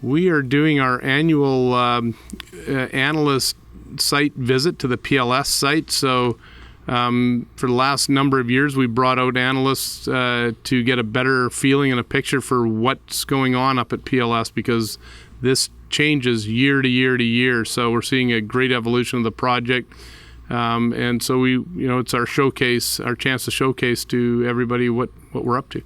We are doing our annual analyst site visit to the PLS site. So for the last number of years, we brought out analysts to get a better feeling and a picture for what's going on up at PLS, because this changes year to year to year. So we're seeing a great evolution of the project. And so it's our showcase, our chance to showcase to everybody what we're up to.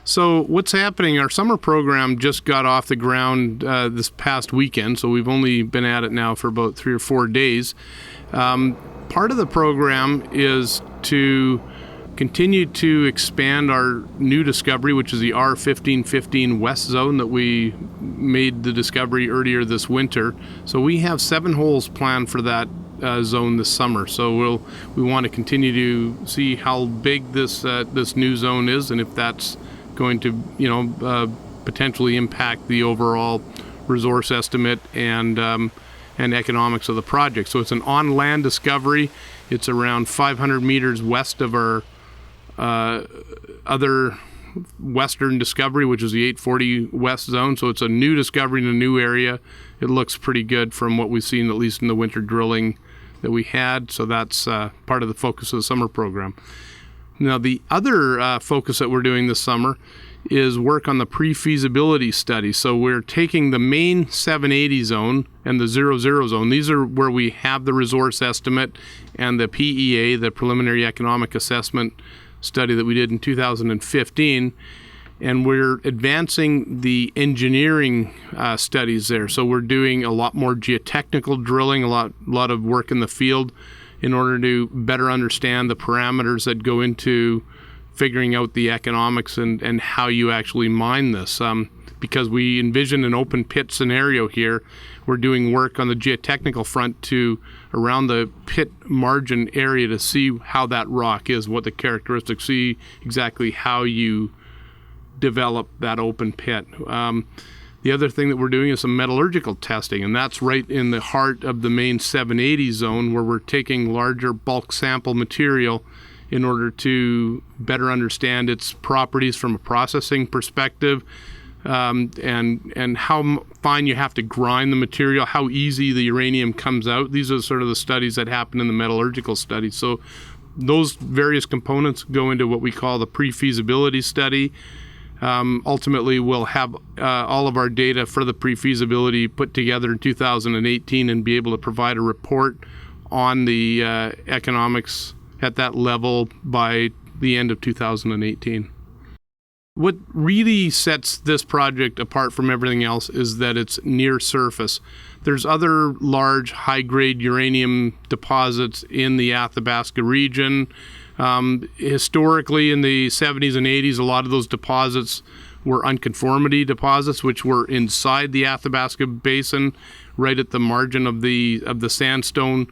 So what's happening, our summer program just got off the ground this past weekend, so we've only been at it now for about 3 or 4 days. Part of the program is to continue to expand our new discovery, which is the R1515 West Zone that we made the discovery earlier this winter. So we have 7 holes planned for that zone this summer. So we want to continue to see how big this new zone is, and if that's going to potentially impact the overall resource estimate and economics of the project. So it's an on-land discovery. It's around 500 meters west of our other western discovery, which is the 840 West Zone. So it's a new discovery in a new area. It looks pretty good from what we've seen, at least in the winter drilling that we had. So that's part of the focus of the summer program. Now, the other focus that we're doing this summer is work on the pre-feasibility study. So we're taking the main 780 zone and the 00 zone. These are where we have the resource estimate and the PEA, the preliminary economic assessment study that we did in 2015. And we're advancing the engineering studies there. So we're doing a lot more geotechnical drilling, a lot of work in the field, in order to better understand the parameters that go into figuring out the economics and how you actually mine this. Because we envision an open pit scenario here, we're doing work on the geotechnical front to around the pit margin area to see how that rock is, what the characteristics, see exactly how you develop that open pit. The other thing that we're doing is some metallurgical testing, and that's right in the heart of the main 780 zone, where we're taking larger bulk sample material in order to better understand its properties from a processing perspective, and how fine you have to grind the material, how easy the uranium comes out. These are sort of the studies that happen in the metallurgical studies. So those various components go into what we call the pre-feasibility study. Ultimately, we'll have all of our data for the pre-feasibility put together in 2018 and be able to provide a report on the economics at that level by the end of 2018. What really sets this project apart from everything else is that it's near surface. There's other large high-grade uranium deposits in the Athabasca region. Historically, in the 70s and 80s, a lot of those deposits were unconformity deposits, which were inside the Athabasca Basin, right at the margin of the sandstone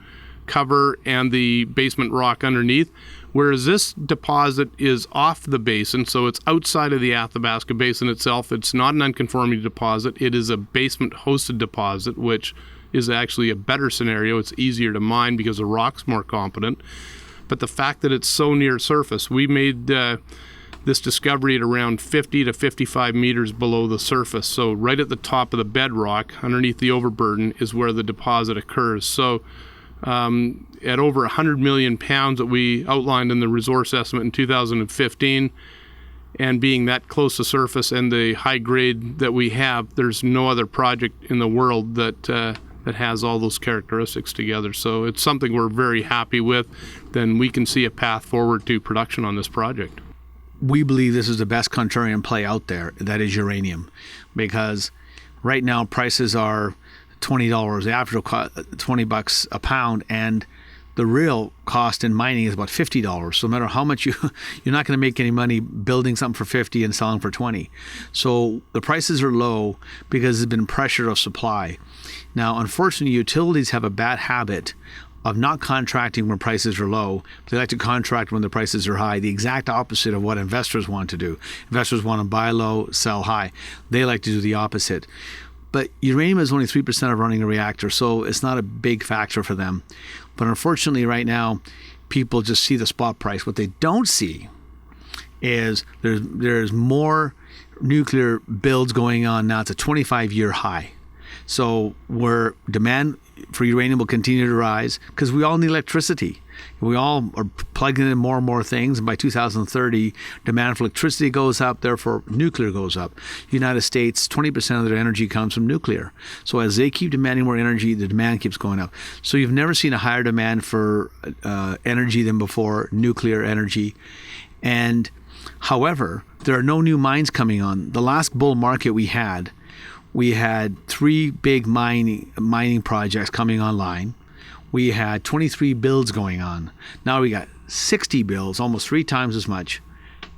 cover and the basement rock underneath. Whereas this deposit is off the basin, so it's outside of the Athabasca Basin itself. It's not an unconformity deposit. It is a basement-hosted deposit, which is actually a better scenario. It's easier to mine because the rock's more competent. But the fact that it's so near surface, we made this discovery at around 50 to 55 meters below the surface. So right at the top of the bedrock, underneath the overburden, is where the deposit occurs. So at over 100 million pounds that we outlined in the resource estimate in 2015, and being that close to surface and the high grade that we have, there's no other project in the world that has all those characteristics together. So it's something we're very happy with. Then we can see a path forward to production on this project. We believe this is the best contrarian play out there, that is uranium, because right now prices are $20, the actual $20 a pound, and the real cost in mining is about $50. So no matter how much you're not going to make any money building something for 50 and selling for 20. So the prices are low because there's been pressure of supply. Now, unfortunately, utilities have a bad habit of not contracting when prices are low. They like to contract when the prices are high, the exact opposite of what investors want to do. Investors want to buy low, sell high. They like to do the opposite. But uranium is only 3% of running a reactor, so it's not a big factor for them. But unfortunately, right now, people just see the spot price. What they don't see is there's more nuclear builds going on now. It's a 25-year high. So where demand for uranium will continue to rise because we all need electricity. We all are plugging in more and more things. And by 2030, demand for electricity goes up, therefore nuclear goes up. United States, 20% of their energy comes from nuclear. So as they keep demanding more energy, the demand keeps going up. So you've never seen a higher demand for energy than before, nuclear energy. And however, there are no new mines coming on. The last bull market we had 3 big mining projects coming online. We had 23 builds going on. Now we got 60 builds, almost 3 times as much,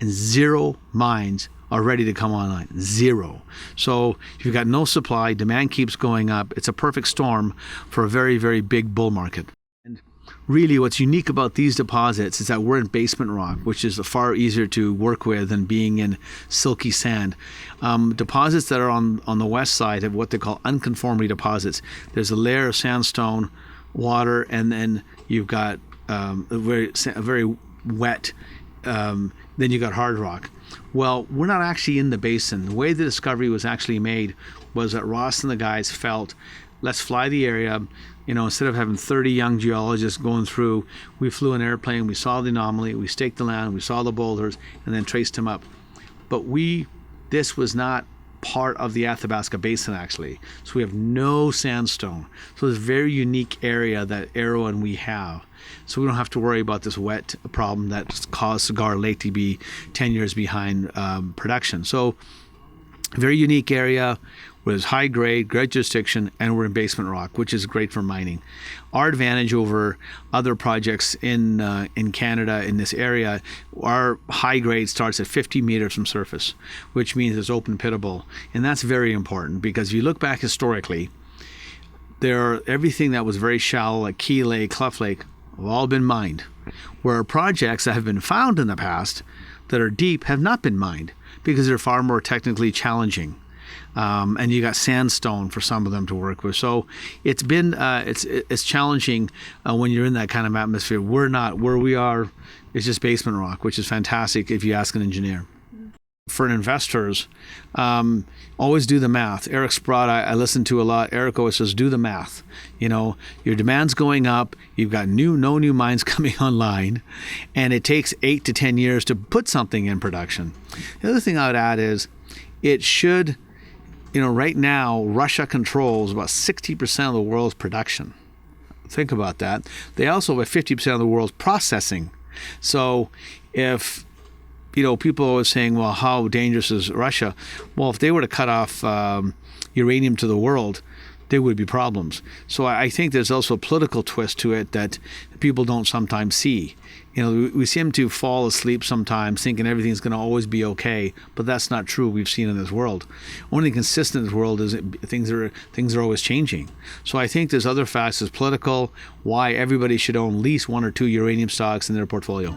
and 0 mines are ready to come online. 0. So you've got no supply, demand keeps going up. It's a perfect storm for a very, very big bull market. And really what's unique about these deposits is that we're in basement rock, which is far easier to work with than being in silky sand. Deposits that are on the west side have what they call unconformity deposits. There's a layer of sandstone, water, and then you've got a very wet, then you got hard rock. Well, we're not actually in the basin. The way the discovery was actually made was that Ross and the guys felt, let's fly the area. Instead of having 30 young geologists going through, we flew an airplane, we saw the anomaly, we staked the land, we saw the boulders, and then traced them up. But this was not part of the Athabasca Basin, actually. So we have no sandstone. So it's a very unique area that Arrow and we have. So we don't have to worry about this wet problem that caused Cigar Lake to be 10 years behind production. So very unique area with high grade, great jurisdiction, and we're in basement rock, which is great for mining. Our advantage over other projects in Canada in this area, our high grade starts at 50 meters from surface, which means it's open pittable. And that's very important because if you look back historically, everything that was very shallow, like Key Lake, Cluff Lake, have all been mined. Where projects that have been found in the past that are deep have not been mined because they're far more technically challenging. And you got sandstone for some of them to work with. So it's been it's challenging when you're in that kind of atmosphere. We're not. Where we are is just basement rock, which is fantastic if you ask an engineer. For investors, always do the math. Eric Sprott, I listen to a lot. Eric always says, do the math. Your demand's going up. You've got no new mines coming online, and it takes 8 to 10 years to put something in production. The other thing I would add is it should. Right now, Russia controls about 60% of the world's production. Think about that. They also have 50% of the world's processing. So if, people are always saying, well, how dangerous is Russia? Well, if they were to cut off uranium to the world, there would be problems. So I think there's also a political twist to it that people don't sometimes see. We seem to fall asleep sometimes thinking everything's going to always be okay, but that's not true. We've seen in this world. Only consistent in this world is things are always changing. So I think there's other factors, political, why everybody should own at least 1 or 2 uranium stocks in their portfolio.